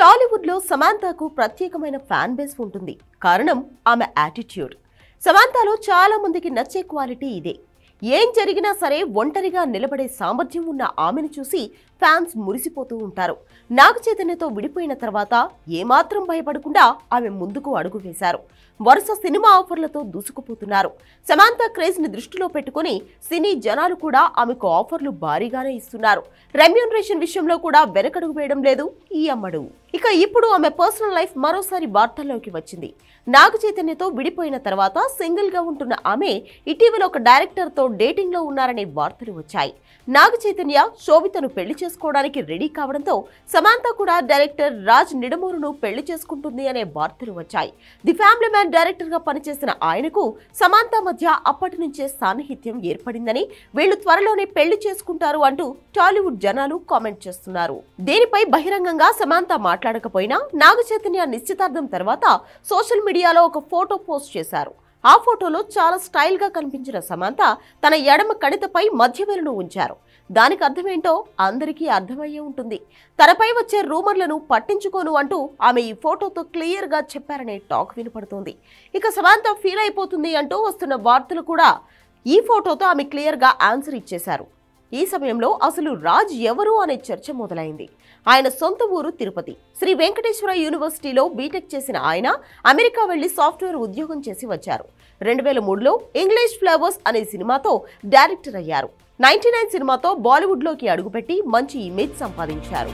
టాలీవుడ్ లో సమాంతాకు ప్రత్యేకమైన fan base ఉంటుంది. కారణం ఆమె యాటిట్యూడ్. సమాంతాలో చాలా మందికి నచ్చే క్వాలిటీ ఇదే. ఏం జరిగినా సరే ఒంటరిగా నిలబడే సామర్థ్యం ఉన్న ఆమెను చూసి ఫ్యాన్స్ మురిసిపోతూ ఉంటారు. నాగ చైతన్యతో విడిపోయిన తర్వాత ఏమాత్రం భయపడకుండా ఆమె ముందుకు అడుగు వేశారు. వరుస సినిమా ఆఫర్లతో దూసుకుపోతున్నారు. సమాంతా క్రేజ్ ని దృష్టిలో పెట్టుకుని సినీ జనాలు కూడా ఆమెకు ఆఫర్లు భారీగానే ఇస్తున్నారు. రెమ్యూనరేషన్ విషయంలో కూడా వెనకడుగు వేయడం లేదు ఈ అమ్మడు. ఇక ఇప్పుడు ఆమె పర్సనల్ లైఫ్ మరోసారి వార్తల్లోకి వచ్చింది. నాగ చైతన్యతో విడిపోయిన తర్వాత సింగిల్ గా ఉంటున్న ఆమె ఇటీవల ఒక డైరెక్టర్ తో డేటింగ్ లో ఉన్నారనే వార్తలు వచ్చాయి. నాగ చైతన్య శోభితను పెళ్లి చేసుకోవడానికి రెడీ కావడంతో సమాంతా కూడా డైరెక్టర్ రాజ్ నిడమూరును పెళ్లి చేసుకుంటుంది అనే వార్తలు వచ్చాయి. ది ఫ్యామిలీ మ్యాన్ డైరెక్టర్ గా పనిచేసిన ఆయనకు సమాంతా మధ్య అప్పటి నుంచే సాన్నిహిత్యం ఏర్పడిందని, వీళ్లు త్వరలోనే పెళ్లి చేసుకుంటారు అంటూ టాలీవుడ్ జనాలు కామెంట్ చేస్తున్నారు. దీనిపై బహిరంగంగా సమాంతా మాట్లాడకపోయినా నాగ చైతన్య నిశ్చితార్థం తర్వాత సోషల్ మీడియాలో ఒక ఫోటో పోస్ట్ చేశారు. ఆ ఫోటోలో చాలా స్టైల్ గా కనిపించిన సమాంతా తన ఎడమ కణితపై మధ్యవేలును ఉంచారు. దానికి అర్థమేంటో అందరికీ అర్థమయ్యే ఉంటుంది. తనపై వచ్చే రూమర్లను పట్టించుకోను అంటూ ఆమె ఈ ఫోటోతో క్లియర్ గా చెప్పారనే టాక్ వినపడుతోంది. ఇక సమాంతా ఫీల్ అయిపోతుంది అంటూ వస్తున్న వార్తలు కూడా ఈ ఫోటోతో ఆమె క్లియర్ గా ఆన్సర్ ఇచ్చేశారు. ఈ సమయంలో అసలు రాజ్ ఎవరు అనే చర్చ మొదలైంది. ఆయన సొంత ఊరు తిరుపతి. శ్రీ వెంకటేశ్వర యూనివర్సిటీలో బీటెక్ చేసిన ఆయన అమెరికా వెళ్లి సాఫ్ట్వేర్ ఉద్యోగం చేసి వచ్చారు. 2003లో ఇంగ్లీష్ ఫ్లేవర్స్ అనే సినిమాతో డైరెక్టర్ అయ్యారు. 99 సినిమాతో బాలీవుడ్ లోకి అడుగుపెట్టి మంచి ఇమేజ్ సంపాదించారు.